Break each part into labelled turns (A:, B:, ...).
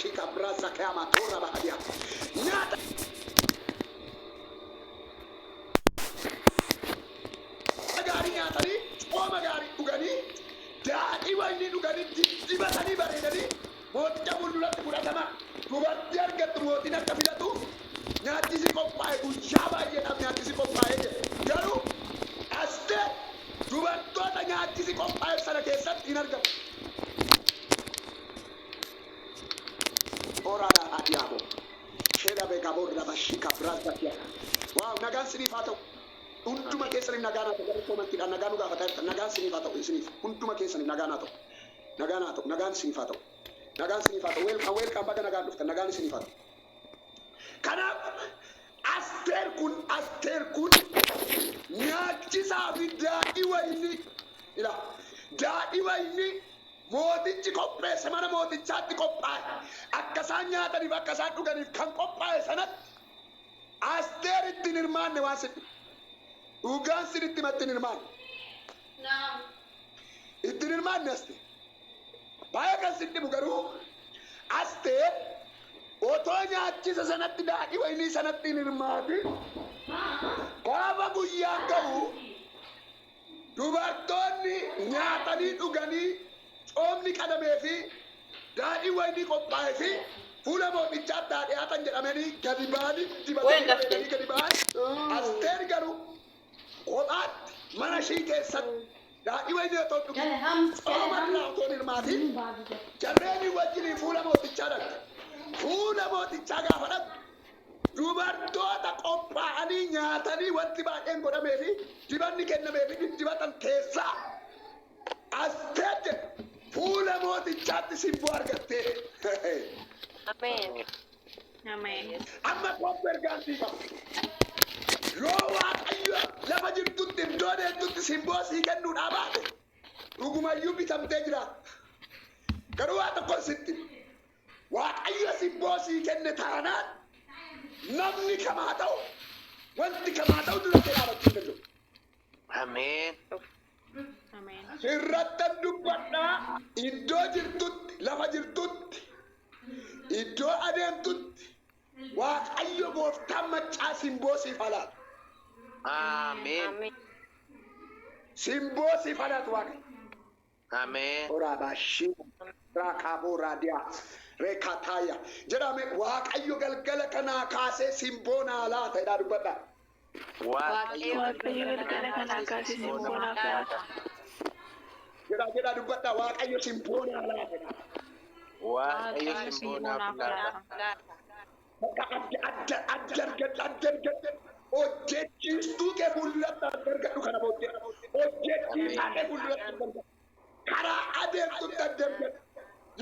A: bashika brasa kama tora bahadia. Nyata gari nyatani, oma gari ugani, daadhi wayni ugani dibatani bareedani, mooticha fuulduratti fudhatama, dubartii argattu mootiin akka filatu, nyaachisi qophaa'e guyyaa baay'eedhaaf nyaachisi qophaa'e jedhe. Garuu Asteer dubartoota nyaachisi qophaa'e sana keessatti hin argamu. Oraadhaa adiyaabo. Sheela beekaa boorra bashika biraas bakkiyaa. Waaw nagaan siniif haa ta'u. Hunduma keessaniif nagaan haa ta'u. Garuu koomantiidhaan nagaan nu gaafata. Nagaan siniif haa ta'u isiniif. Hunduma keessaniif nagaan haa ta'u. Nagaan haa ta'u. Nagaan siniif haa ta'u. Nagaan siniif haa ta'u. Weelkaan baga nagaan dhuftan nagaan siniif haa ta'u. Kanaaf Asteer kun nyaachisaa fi daadhii wayinii daadhii wayinii mootichi qopheesse mana mootichaatti qophaa'e akka isaan nyaataniif akka isaan dhuganiif kan qophaa'e sanatti Asteer ittiin hirmaanne waan sidhi dhugaan siditti matti hin hirmaanne ittiin hirmaanne Asteer baay'ee kan sidhibu garuu Asteer otoo nyaachisa sanatti daadhii wayinii sanatti hin hirmaati gaafa guyyaan ga'u dubartoonni nyaatanii dhuganii coomni qadamee fi daadhii wayinii qophaa'ee fi fuula mootichaatti dhiyaatan jedhamanii gadi ba'anii dibatanii gadi ba'an Asteer garuu kophaatti mana ishii keessatti daadhii wayinii otoo dhugee coomarraa otoo hin hirmaatiin jarreenii wajjinii fuula mootichaa dhaqxe. Fuula mootichaa gaafa dhaqu dubartoota qophaa'anii nyaatanii wanti baay'een godhamee fi dibanni kennamee fi dibatan keessaa Asteer jedhu fuula mootichaatti simboo argattee.
B: Ameen.
A: Amma koppii ergaan siifamu. Yoo Waaqayyo lafa jirtutti iddoo deemtutti simboo sii kennuudhaa baate dhugumayyuu bitamtee jiraata. Garuu waa tokko sitti. Waaqayyo simboo sii kenne taanaan namni kamaa ta'u wanti kamaa ta'u dura dhaabachuu hin danda'u.
C: Ameen.
A: Sirrattan dubbadhaa iddoo jirtutti lafa jirtutti iddoo adeemtutti Waaqayyo gooftaan maccaa simboo siif halaatu.
C: Ameen.
A: Simboo siif halaatu Waaqayyo.
C: Ameen.
A: Oraabashii raakaaboo raadiyaa. Rekataya jedhame Waaqayyo galgala kanaa kaasee simboo naa laata jedhaa dubbadhaa.
C: Waaqayyo
B: galgala kanaa kaasee simboo naa laata.
A: Jedhaa dubbadhaa Waaqayyo simboo naa laata.
C: Waaqayyo simboo naaf laata.
A: Addargadde hojjechiistuu kee fuulduratti addargadhu kana booddee hojjechiisaa kee fuulduratti addargadhu karaa adeemtutti addargadhu.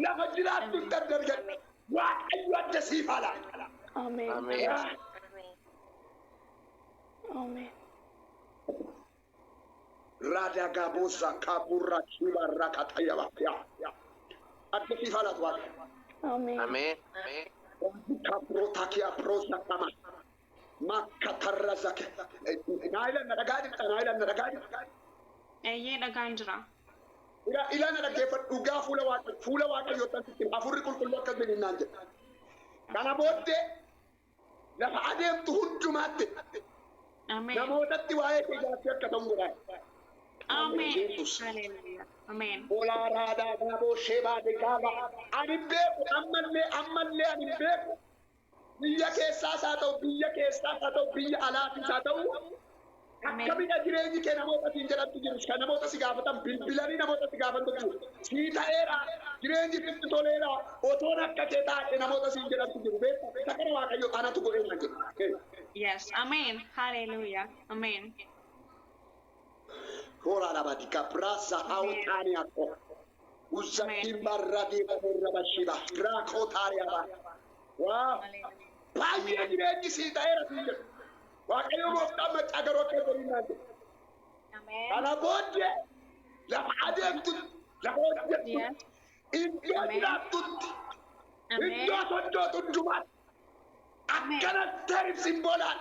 A: Lafa jiraattu dardargadhu Waaqayyo adda siif haa laatu.
B: Ameen.
A: Raada gabuusa kaburra kibarra katayaba adda siif haa laatu Waaqayyo.
C: Ameen.
A: Kabrota kia prosa kama makatarra zake nailan na dhagaadhi.
B: Eeyyee dhagaan jira.
A: Ilaana dhaggeeffadhu dhugaa fuula Waaqayyoo tansitti afurri qulqulluu akkas bininnaan jedha. Kana booddee lafa adeemtu hundumaatti namootatti waa'ee kee gaaffii akka ta'u godhaa.
B: Ameen.
A: Olaaraadhaa gaaboo sheebaa deegaaba ani beeku ammallee ani beeku biyya keessaas haa ta'u biyya alaatiis haa ta'u. Akkamidha jireenyi kee namoota siin jedhantu jiru kan namoota si gaafatan bilbilanii namoota si gaafatu jiru sii ta'eera jireenyi sitti toleera otoon akka kee taate namoota siin jedhantu jiru beeku isa kana Waaqayyo anatu godhee na jedhu.
B: Yes. Ameen. Hallelujah. Ameen.
A: Horaadha baadika brasa hautaani akko uzzatiin barradii barra bashiba raakoo taariyaa waa baay'ee jireenyi sii ta'eera siin jedhu. Waaqayyo gooftaan maccaa garuu akka godhinaan jedhu. Kana booddee lafa adeemtutti lafa hojjettutti iddoo jiraattutti iddoo sochootu hundumaatti akkana ta'eef simboolaa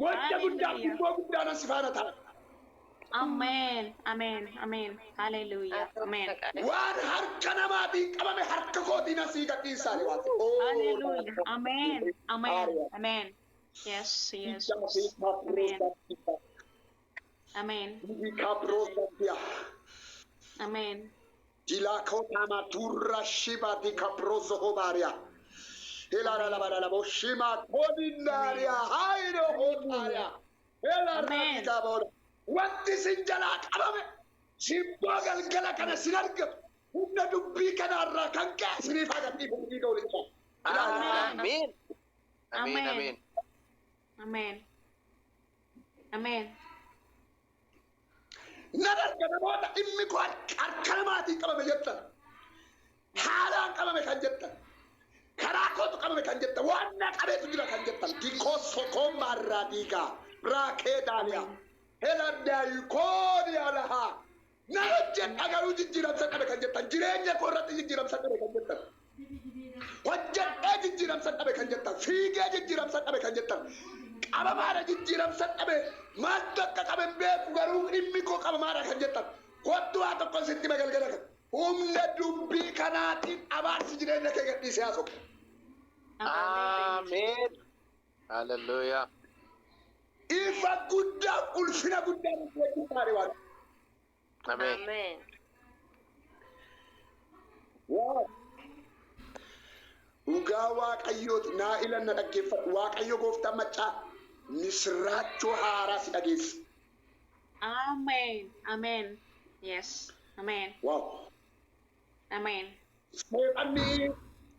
A: waanta guddaa simboo guddaan si faana ta'a.
B: Amen. Amen. Amen. Hallelujah. Amen.
A: Waan harka namaatiin qabame harka kootiin asii gadhiisaani waati.
B: Hallelujah. Amen. Amen. Amen. Yes. Yes. Amen. Amen. Amen.
A: Jila kota maturra shiba di caprozo hobaria. Ela la la la boshima kodinaria hairo hotaria. Ela radika bola. What is in jala kabame? Simbagal gala kana sinarga. Unna dubbi kana rakanka sinifaga tibu digo licha.
C: Amen. Amen. Amen.
B: Amen. Amen.
A: Nadar kana boda immi ko arkanamati kabame jetta. Halan kabame kan jetta. Karakotu kabame kan jetta. Wanna kabetu jira kan jetta. Dikoso komara diga. Rakedania. Helanda yukoni alaha. Narojen agaru jijiram sakabe kan jetta. Jirenya korati jijiram sakabe kan jetta. Wajjat jijiram sakabe kan jetta. Fiige jijiram sakabe kan jetta. Abamara jijiram sakabe. Madda kakabe beku garu imiko kabamara kan jetta. Kotu ato konsenti magalgala kan. Umna dubbi kanatin abasi jirenya ke disiaso.
C: Amen. Hallelujah.
A: Ifa gudda ulfina gudda ko tare wa.
C: Amen.
D: Amen.
A: Wow. Ugaa waaqayyooti naa ilanna dhaggeeffadhu. Waaqayyo gooftaa maccaa misirraachoo haaraa si dhageessa.
B: Amen. Amen. Yes. Amen.
A: Wow.
B: Amen.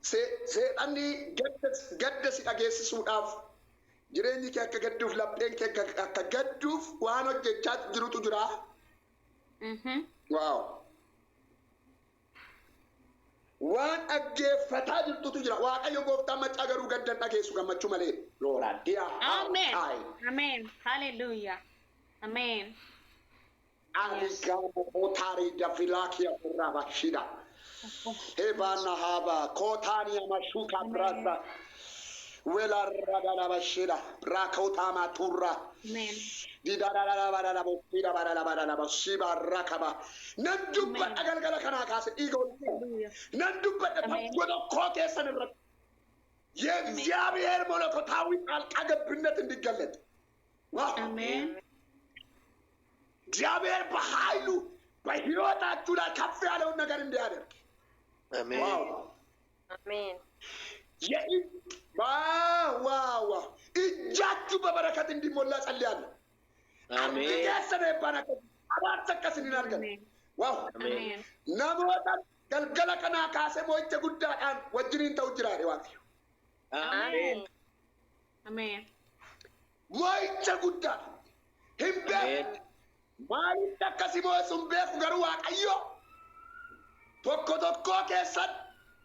A: Seexanni gadda si dhageessisuudhaaf jireenyi kee akka gadduuf lapheen kee akka gadduuf waan hojjechaa jirutu jira. Wow. Waan dhaggeeffataa jirtutu jira. Waaqayyo gooftaa maccaa garuu gaddan dhageessu gammachuu malee. Looraa diyaa.
B: Amen. Amen. Hallelujah. Amen.
A: Aligamo otari da filakia kuraba shida. Hebana haba kotani amashuka brasa. Wela ragala bashida. Brakota matura.
B: Amen.
A: Didara bara bosira bara boshiba rakaba. Nanduba agalgala kana kase ego. Nanduba da pagodo koke sanra. Ye እግዚአብሔር መለኮታዊ ጣልቃ ገብነት እንዲገለጥ ዋው
B: Amen.
A: እግዚአብሔር በኃይሉ በሕይወታችሁ ላይ ከፍ ያለውን ነገር እንዲያደርግ
C: Amen.
D: Amen.
A: ዋው እጃችሁ በበረከት እንዲሞላ ጸልያለሁ።
C: Amen.
A: አሜን ባናከ አባተከስን ይናርገን ዋው
B: Amen.
A: ነሞታ ገልገለ ከና ካሰ ሞይተ ጉዳዳን ወጅሪን ተውጅራሪ ዋቅ
B: Amen. Amen.
A: ሞይተ ጉዳ ህምበ
C: Amen.
A: ማሊት ተከሲሞ ሱምቤኩ ገሩ ዋቀዮ tokko keessan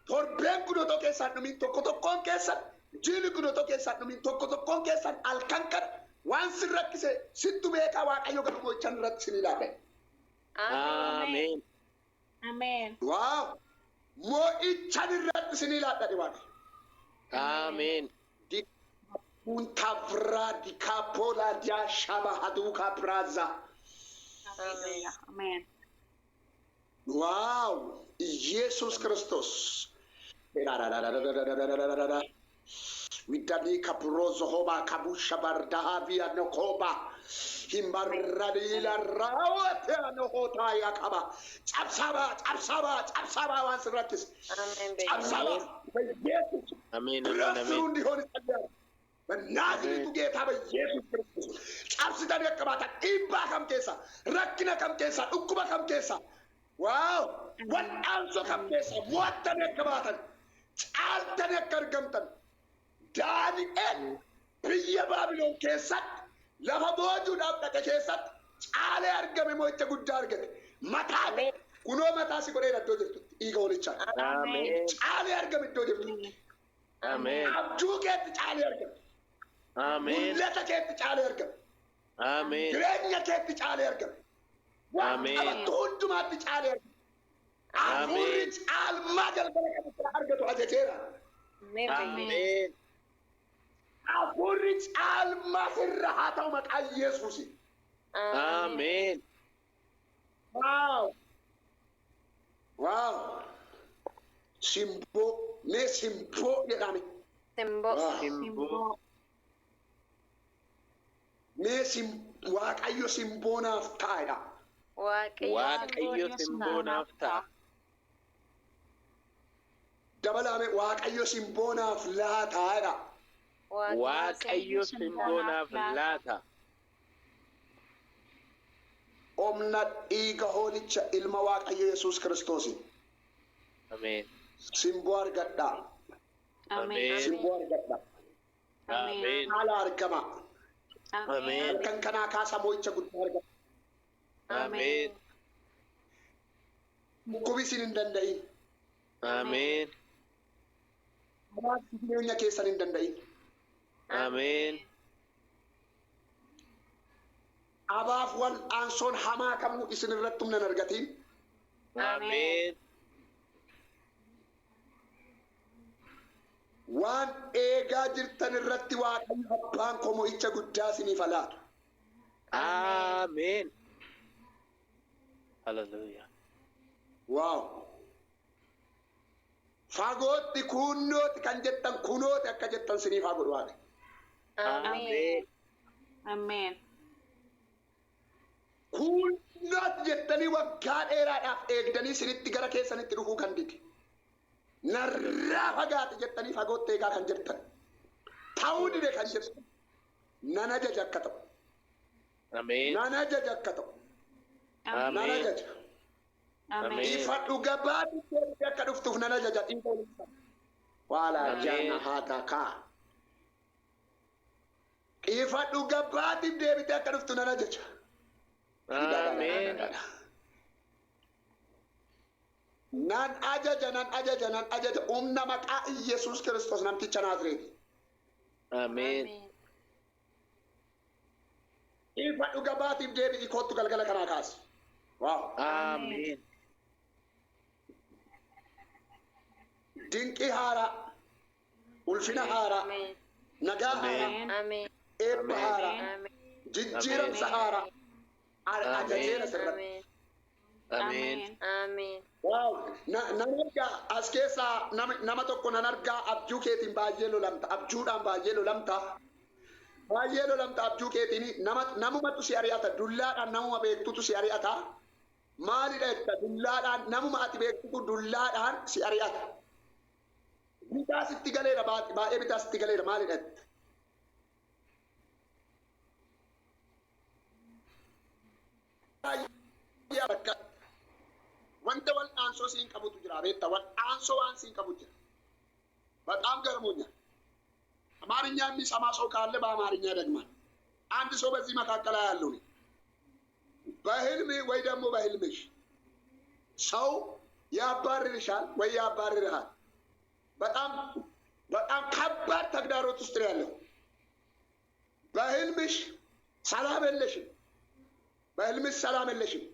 A: torbeen gudoto keessan dhumin tokkoon keessan jiini gudoto keessan dhumin tokkoon keessan halkan kana waan sin rakkise sittu beekaa waaqayyo gadu gochan irratti sin ilaale.
C: Amen.
B: Amen.
A: Waaw moo'ichan irratti sin ilaadhani waaqayyo.
C: Amen.
A: Untavra di kapola dia shaba haduka praza.
B: Hallelujah. Amen.
A: Wow, Jesus Christus. Widani kapurozo hoba kabusha bardaha via nokoba. Himbaradila rawate anohota yakaba. Chapsaba wansratis.
D: Amen.
A: Chapsaba. Jesus.
C: Amen.
A: Rasundi honi sadya. Benazri tu geta ba Jesus Christus. Chapsita ne kabata imba kam kesa. Rakina kam kesa. Ukuba kam kesa. Wow! What also come this? What the neck about it? All the neck are gumped. Daddy and Priya Babylon Kesat, Lava Bodu of the Kesat, all are coming with a good target. Matame, Kuno Matasi Correa to the Ego Richard.
C: Amen.
A: All are coming to the
C: Amen.
A: How to get the Charlie?
C: Amen.
A: Let us get the Charlie.
C: Amen.
A: Grania get the Charlie.
C: Amen.
A: Told to my Charlie.
C: Amen.
A: Al Magal Argato Azetera.
C: Amen.
A: Aburich al Masirahata Makai Yesusi.
C: Amen.
A: Wow. Wow. Simboo. Mee simboo jedhame.
D: Simboo.
A: Wow.
C: Simboo.
A: Mee Waaqayyo simboo naaf taa'edha.
C: Waaqayyo simboo naaf ta'a.
A: Dabalame Waaqayyo simboo naaf laataa'edha.
C: Waaqayyo simboo naaf laata.
A: Humna dhiiga hoolicha ilma Waaqayyo Yesuus Kiristoosiin
C: Ameen.
A: simboo argadhaa.
C: Ameen.
A: Simboo argadhaa.
C: Ameen.
A: Haala argama.
C: Ameen.
A: Halkan kanaa kaasaa mo'icha guddaa argama.
C: Ameen.
A: Dhukkubi isin hin danda'in.
C: Ameen.
A: Hawaasni jireenya keessan hin danda'in.
C: Ameen.
A: Abaaf wal'aansoon hamaa kamuu isin irratti humna hin argatin.
C: Ameen.
A: Waan eegaa jirtan irratti Waaqayyo abbaan koo mo'icha guddaa isiniif laata.
C: Ameen. Hallelujah.
A: Waaw. Fagootti kunnooti kan jettan kunooti akka jettan isiniif haa godhu Waaqayyo.
C: Ameen.
B: Amen.
A: Kunnooti jettanii waggaa dheeraadhaaf eegdanii isinitti gara keessanitti dhufuu kan dide. Narraa fagaate jettanii fagootti eegaa kan jirtan. Ta'uu dide kan jirtan. Nan ajaja akka ta'u.
C: Ameen.
A: Nan ajaja akka ta'u. Nan
C: Ameen.
A: ajaja.
B: Amen.
A: Ifa dhuga baatu deebitee akka dhuftuuf nan ajaja dhiiga olii. Waalaa
C: Ameen.
A: jaana haata kaa. Ifa dhuga baatiif deebitee akka dhuftu nan ajaja.
C: Ameen.
A: Nan ajaja humna maqaa Yesuus Kiristoos namticha Naazreeti.
C: Ameen.
A: Ifa dhuga baatiif deebi'i kootu galgala kanaa kaasi. Waaw.
C: Ameen.
A: Dinqii haaraa, ulfina haaraa, nagaa haaraa,
B: Amen.
D: Ameen.
A: eebba haaraa,
D: Ameen.
A: jijjiiramsa haaraa. Ajajeera sirratti.
C: Ameen.
D: Ameen.
A: Waaw. Nan argaa as keessaa nama tokko nan argaa abjuu keetiin baay'ee lolamta. Abjuudhaan baay'ee lolamta. Baay'ee lolamta abjuu keetiin namumatu si ari'ata. Dullaadhaan namuma beektutu si ari'ata. Maalidha jetta dullaadhaan namuma ati beektutu dullaadhaan si ari'ata. Bitaa sitti galeera baay'ee bitaa sitti galeera maalidha jetta. Wanta wal'aansoo siin qabutu jira beekta wal'aansoo waan siin qabu jira. በጣም ገርሞኛል። አማርኛ የሚሰማ ሰው ካለ በአማርኛ ደግማል። አንድ ሰው በዚህ መካከል ያለው በህልም ወይ ደግሞ በህልምሽ ሰው ያባርርሻል ወይ ያባርርሃል። በጣም በጣም ከባድ ተግዳሮት ውስጥ ነው ያለው። በህልምሽ ሰላም የለሽም። በህልምሽ ሰላም የለሽም።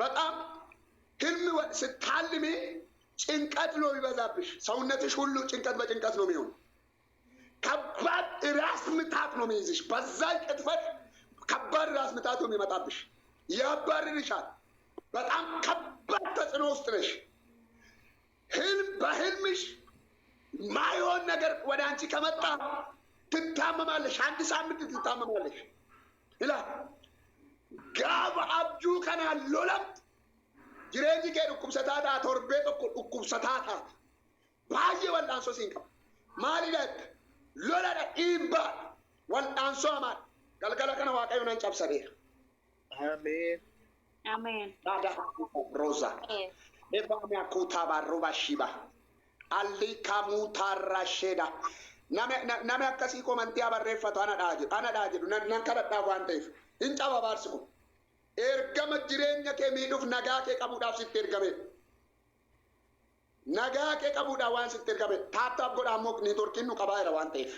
A: በጣም ህልም ስታልሚ ጭንቀት ነው የሚበዛብሽ። ሰውነትሽ ሁሉ ጭንቀት በጭንቀት ነው የሚሆን። ከባድ ራስ ምታት ነው የሚይዝሽ። በዛ ቅጥፈት ከባድ ራስ ምታት ነው የሚመጣብሽ። ያባርርሻል። በጣም ከባድ ተጽዕኖ ውስጥ ነሽ። በህልምሽ ማይሆን ነገር ወደ አንቺ ከመጣ ትታመማለሽ። አንድ ሳምንት ትታመማለሽ ይላል። ጋብ አብጁ ከና ሎለም jireenya kee dhukkubsataadha torbee tokko dhukkubsataadha baay'ee wal'aansoo siin qaba maalidha loladha dhiibbaa wal'aansoo hamaadha galgala kana waaqayyo nan cabsadeera.
C: Ameen.
B: Amen.
A: Dada roza ebaame akuutaa barruba shiba alli kamuutaa rasheeda nami akkasii komantii abarreeffatu ana dhaa jedhu nan kadhadhaa waan ta'eef hin caba baarsi kun. Ergama jireenya kee miidhuuf nagaa kee qabuudhaaf sitti ergame. Nagaa kee qabuudhaaf waan sitti ergame. Taataaf godhaa immoo niitorkiin nu qabaa jira waan ta'eef.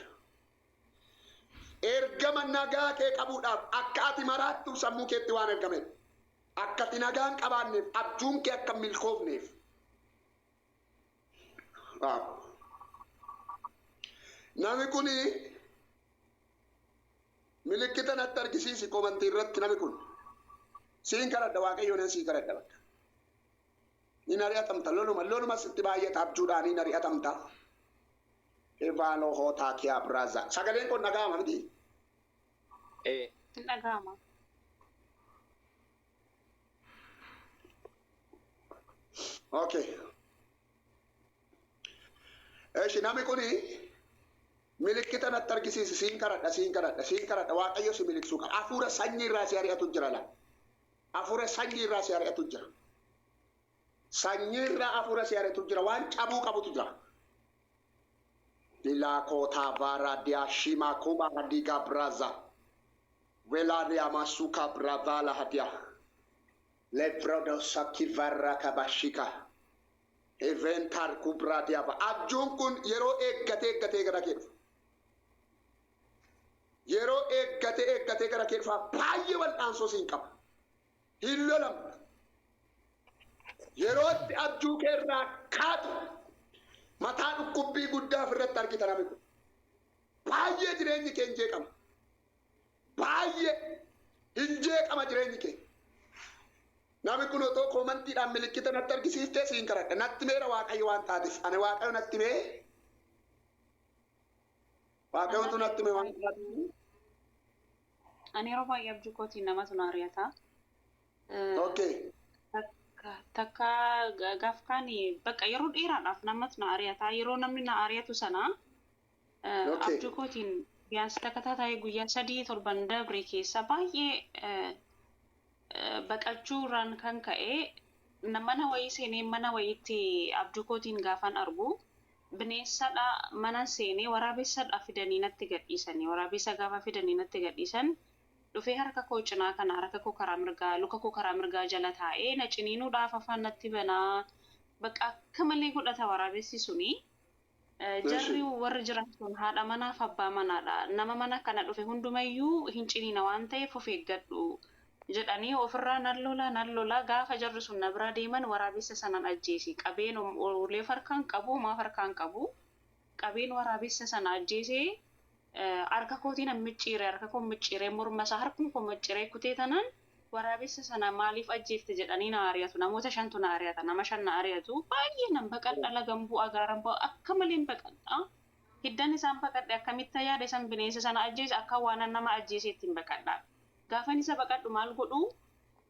A: Ergama nagaa kee qabuudhaaf akka ati maraattuuf sammuu keetti waan ergame. Akka ati nagaan qabaanneef abjuun kee akka milkoofneef. Nami kuni milikkita natti argisiisi komantii irratti nami kun. Siin kadhadha waaqayyo nan sii kadhadha bakka. Ni ari'atamta loluma sitti baay'ata abjuudhaan ni ari'atamta. Evaalo hootaa kiyaa biraaza. Sagaleen kun dhaga'ama miti.
B: Hin dhaga'ama.
A: Okay. Namni kuni milikkita natti argisiisi siin kadhadha waaqayyo si miliksuu qaba. Hafuura sanyii irraa si ari'atu jira la. Hafuura sanyii irraa si ari'atu jira. Sanyii irraa hafuura si ari'atu jira waan cabuu qabutu jira. Dilakota varadia shima kuba hadiga braza. Velaria masuka bravala hadia. Lebrodo sakivara kabashika. Eventar kubradia ba. Abjuun kun yeroo eeggatee gara keessa. Yeroo eeggatee gara keessa baay'ee wal'aansoo siin qaba. Hin lolamne. Yeroo abjuu keerraa kaatu. Mataa dhukkubbii guddaa ofirratti argita namni kun. Baay'ee jireenyi kee hin jeeqama. Baay'ee hin jeeqama jireenyi kee. Namni kun otoo koomantiidhaan milikkita natti argisiiftee siin kadhadha. Natti meera waaqayyo waan taateef. Ani waaqayyo natti mee. Waaqayyotu natti mee waan taateef.
B: Ani yeroo baay'ee abjuu kootiin namatu na ari'ata.
A: Okay.
B: Takka gaafkaan bakka yeroo dheeraadhaaf namatu na ari'ata. Yeroo namni na ari'atu sana abjuu kootiin biyaansi takka taatee guyyaa 3-7 dabre keessa baay'ee baqachuurraan kan ka'e mana wayii seenee mana wayiitti abjuu kootiin gaafan argu bineensadha mana seenee waraabessadha fidanii natti gadhiisanii waraabessa gaafa fidanii natti gadhiisan dhufee harka koo cinaa kana harka koo karaa mirgaa luka koo karaa mirgaa jala taa'ee na ciniinuudhaaf afaan natti banaa bakka akka malee godhata waraabessi suni jarri warri jiran sun haadha manaaf abbaa manaadha nama mana kana dhufe hundumayyuu hin ciniina waan ta'eef of eeggadhu jedhanii ofirraa nan lola gaafa jarri sun na bira deeman waraabessa sanan ajjeesi qabeen ulee farkaan qabu maa farkaan qabu qabeen waraabessa sana ajjeesee harka kootiin harka koo micciiree morma isaa harkuma koo micciiree kutee tanan waraabessa sana maaliif ajjeefte jedhanii na ari'atu namoota 5tu na ari'ata nama 5 na ari'atu baay'ee nan baqadha lagambuu agaaran akka maleen baqadha hiddan isaan baqadhe akkamitti yaada isaan bineensa sana ajjeese akka waan nama ajjeeseetti hin baqadha gaafan isa baqadhu maal godhu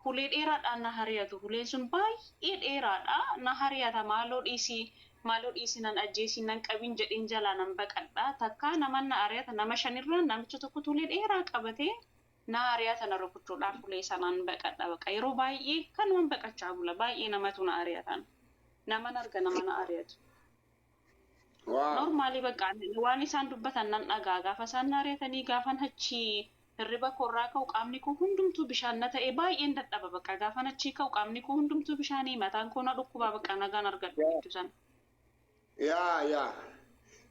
B: hulee dheeraadhaan na hari'atu huleen sun baay'ee dheeraadha na hari'ata maaloo dhiisi nan ajjeesi nan qabin jedhin jalaa nan baqadha takka nama na ari'ata nama 5 irraa namicha tokko hulee dheeraa qabatee na ari'ata na rukuchuudhaaf hulee sanaan baqadha baqa yeroo baay'ee kanumaan baqachaa bula baay'ee namatu na ari'atan nama arga nama na ari'atu. Normaalii baqa waan isaan dubbatan nan dhagaa gaafa isaan na ari'atanii gaafan achi hirriba korraa ka'u qaamni koo hundumtuu bishaan na ta'e baay'een dadhaba baqa gaafan achi ka'u qaamni koo hundumtuu bishaanii mataan koo na dhukkubaa baqa nagaan argadhu jechuu sana.
A: Yaa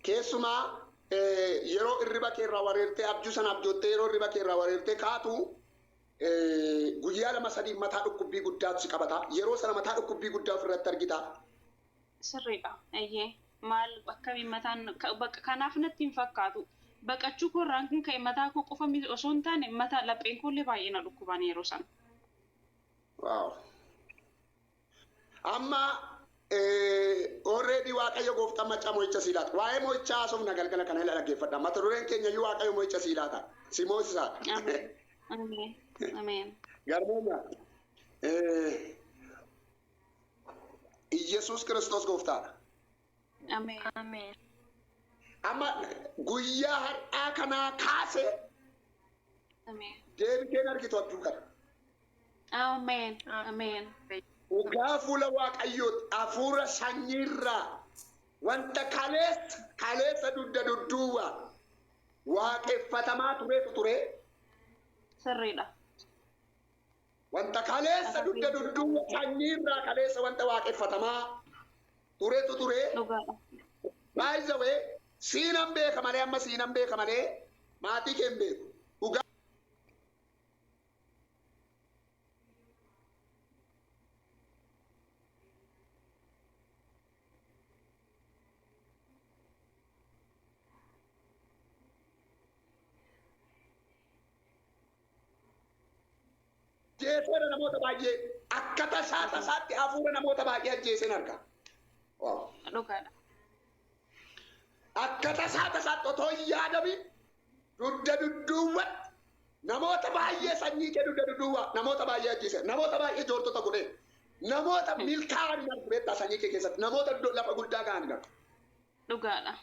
A: keessumaa yeroo hirriba keerraa wareertee abjuu sana abjoottee yeroo hirriba keerraa wareertee kaatu guyyaa 2-3 mataa dhukkubbii guddaatu si qabata yeroo sana mataa dhukkubbii guddaa ofirratti argita.
B: Sirriidha eeyyee maal akkamiin mataan kanaaf natti hin fakkaatu. Baqachuu korraan kun ka'e mataa koo qofa osoo hin taane mataa lapheen koollee baay'ee na dhukkuban yeroo sana.
A: Waaw. Amma already waaqayyo gooftaan macaa mo'icha siilaata. Waa'ee mo'ichaa haasofna galgala kana ila dhaggeeffadha. Mata dureen keenya iyyuu waaqayyo mo'icha siilaata. Si moosisaadha.
B: Ameen.
A: Garbooma. Iyesuus Kiristoos gooftaadha.
B: Ameen.
A: Amma guyyaa har'aa kanaa kaase deebitee argitu abjuu kana.
B: Ameen.
A: Dhugaa fuula waaqayyooti hafuura sanyiirraa wanta kaleessa dudduuba waaqeffatamaa tureetu ture.
B: Sirriidha.
A: Wanta kaleessa dudduuba sanyiirraa kaleessa wanta waaqeffatamaa tureetu ture. By the way, siinan beeka malee amma siinan beeka malee maatii kee hin beeku. Dhugaa ajjeeseera namoota baay'ee akka tasaatti hafuura namoota baay'ee ajjeeseen arga.
B: Dhugaadha.
A: Akka tasaatti otoo hin yaadamin dugda dudduuwwan namoota baay'ee sanyii kee dugda dudduuwwa namoota baay'ee ajjeese namoota baay'ee joortota godhee namoota milkaa'an argu sanyii kee keessatti namoota lafa guddaa ga'an argu.
B: Dhugaadha.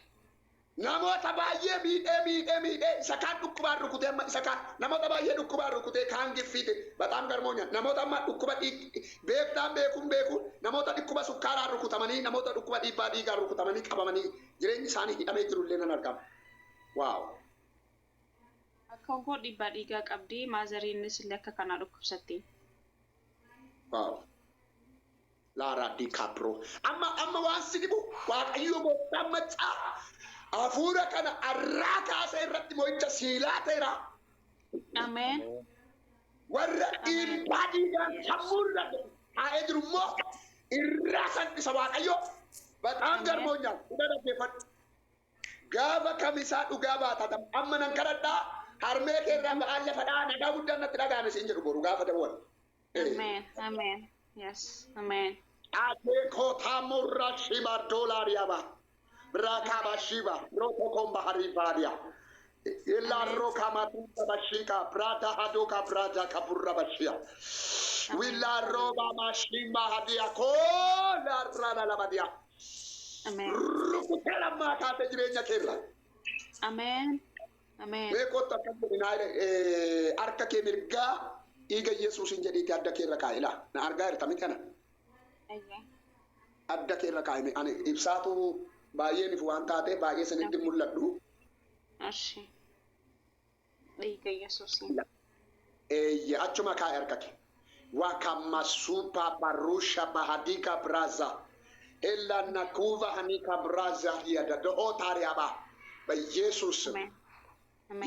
A: Namoota baay'ee miidhee isa kaan dhukkubaan rukutee amma isa kaan namoota baay'ee dhukkubaan rukutee kaan giffiite bataam garmoonya namoota amma dhukkuba beektaan beekuun namoota dhukkuba sukkaaraan rukutamanii namoota dhukkuba dhiibbaa dhiigaan rukutamanii qabamanii jireenyi isaanii hidhamee jirullee nan argama. Waaw.
B: Akka onkoo dhiibbaa dhiigaa qabdi maazariinis illee akka kanaa dhukkubsatti.
A: Waaw. Laara di kapro. Amma waan si dhibu waaqayyo gooftaan macaa. Afuura kana arraa kaasee irratti mo'icha siilaa ta'eera.
B: Ameen.
A: Warra dhiibbaa dhiigaan sammuurra taa'ee jiru immoo irraa san isa waaqayyo bataam garmoonyaan dhugaa dhaggeeffadhu. Gaafa kamisaa dhugaa baatatan amma nan kadhadhaa harmee keerraa ba'aan lafadhaa nagaa guddaan natti dhagaame siin jedhu boru gaafa dawwal.
B: Ameen. Ameen. Yes. Ameen.
A: Ate kota murra shiba dolariya ba. Rakaba shiba roko komba haribadia. Illa roka matuka bashika prata hadoka prata kapurra bashia. Willa roba mashima hadia ko la rana labadia.
B: Amen.
A: Rukutela maka te jirenya kella.
B: Amen. Amen.
A: Kota kan binaire arka ke mirga iga Yesus injadi adda kera kaila. Na arga irtamit kana. Adda keerra kaa'ime ani ibsaatu baay'ee nifu waan taate baay'ee sanitti mul'adhu.
B: Ashi. Dhiiga Yesuusiin.
A: Achuma kaa'e harka kee. Wakama supa barusha bahadika braza. Ella nakuva hanika braza hiada doho tariaba. በኢየሱስ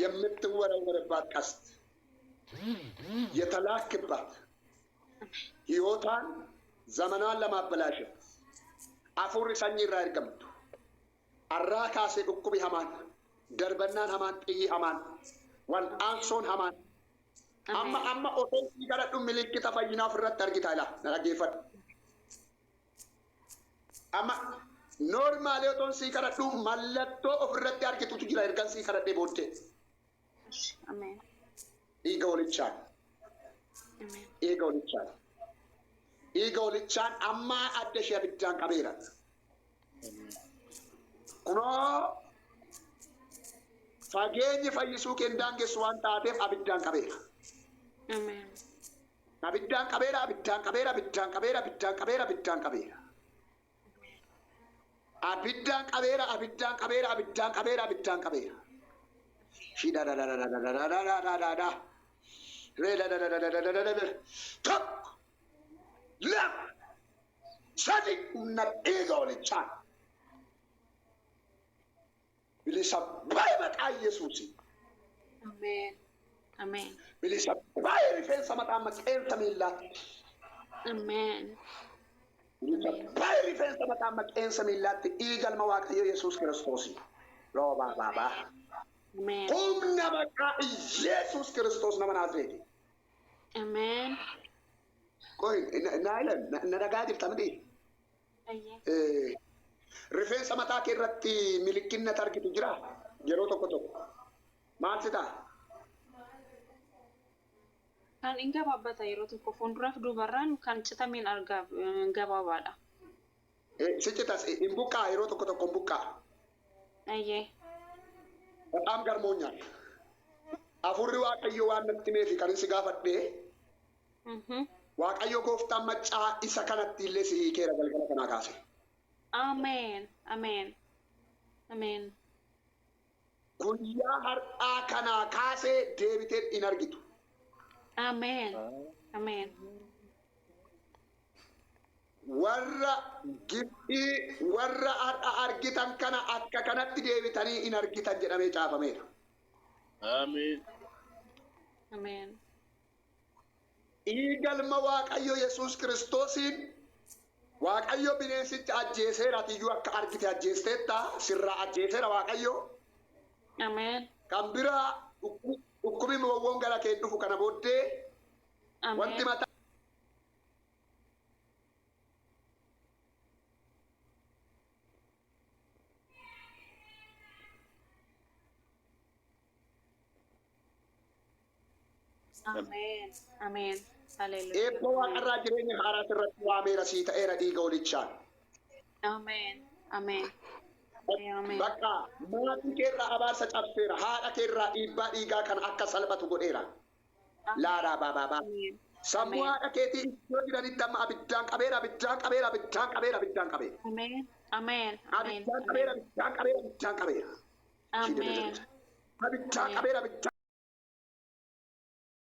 A: የምትወረወርባት ቀስት የተላክባት ሕይወቷን ዘመኗን ለማበላሸት አፉሪ ሰኝራ ይርገምቱ አራካሴ ቁቁቢ ሀማን ደርበናን ሀማን ጥይ ሀማን ወልአንሶን ሀማን አማ ኦቶን ሲገረዱ ምልክት ፈይና ፍረት አርጊታላ ነራጌፈት አማ ኖርማል ኦቶን ሲገረዱ ማለቶ ፍረት አርጊቱ ትጅራ ይርገን ሲገረደ ቦቴ
B: አሜን
A: ኢጎልቻን አሜን ኢጎልቻን Igoolichaan amma adda ishee abiddaan qabeera. Kunoo fageenyi fayyisuu daangessu waan taateef abiddaan qabeera. Abiddaan qabeera, abiddaan qabeera, abiddaan qabeera, abiddaan qabeera, abiddaan qabeera. Abiddaan qabeera, abiddaan qabeera, abiddaan qabeera, abiddaan qabeera. Shida da da da da da da da da da da da. Re da da da da da da da da. Top. Lem, sadi na igoolichaan. Bilisa baay'ee maqaa Yesuusi.
B: Amen. Amen.
A: Bilisa baay'ee rifeensa mataa maqeensa miillaatti.
B: Amen.
A: Bilisa baay'ee rifeensa mataa maqeensa miillaatti dhiigalma Waaqayyo Yesuus Kiristoosi. Roobaa baabaa.
B: Amen.
A: Humna maqaa Yesuus Kiristoos nama Naazreeti.
B: Amen.
A: Koi nailan nadagaa jirta miti. Rifeensa mataa kee irratti milikinna argitu jira yeroo tokko tokko. Maal si ta'a?
B: Kan inni gabaabbata yeroo tokko fuulduraaf duubarraan kan citameen argaa gabaabaadha.
A: Si citas hin buqqaa yeroo tokko tokko hin buqqaa.
B: Ayyee.
A: Bataam garmoonyaa. Afurri Waaqayyo waan natti meefi kan si gaafadhee. Waaqayyo gooftaan macaa isa kanatti illee si hiikeera galgala kanaa kaase.
B: Amen. Amen. Amen.
A: Guyyaa har'aa kanaa kaasee deebitee hin argitu.
B: Amen. Amen.
A: Warra gibbii warra har'a argitan kana akka kanatti deebitanii hin argitan jedhamee caafameera.
C: Amen.
B: Amen.
A: Igalma Waaqayyo Yesuus Kiristoosiin Waaqayyo bineensicha ajjeeseera tiyyuu akka argite ajjeesteetta sirraa ajjeeseera Waaqayyo.
B: Amen.
A: Kan biraa dhukkubi wawwoon gara kee dhufu kana booddee Wanti
B: Ameen.
A: mataa
B: Ameen. Ameen. Haleluuyaa.
A: eebba waaqarraa jireenya haaraa irratti waameera sii ta'eera dhiiga olichaan.
B: Ameen. Ameen. Ameen.
A: Bakka maatii keerraa abaarsa cabseera. Haadha keerraa dhiibbaa dhiigaa kana akka salphatu godheera. Laaraa baabaa.
B: Ameen.
A: Sammuu haadha keetii iddoo jiranitti amma abiddaan qabeera, abiddaan qabeera, abiddaan qabeera, abiddaan qabeera.
B: Ameen. Ameen. Ameen.
A: Abiddaan qabeera, abiddaan qabeera, abiddaan qabeera.
B: Ameen.
A: Abiddaan qabeera, abiddaan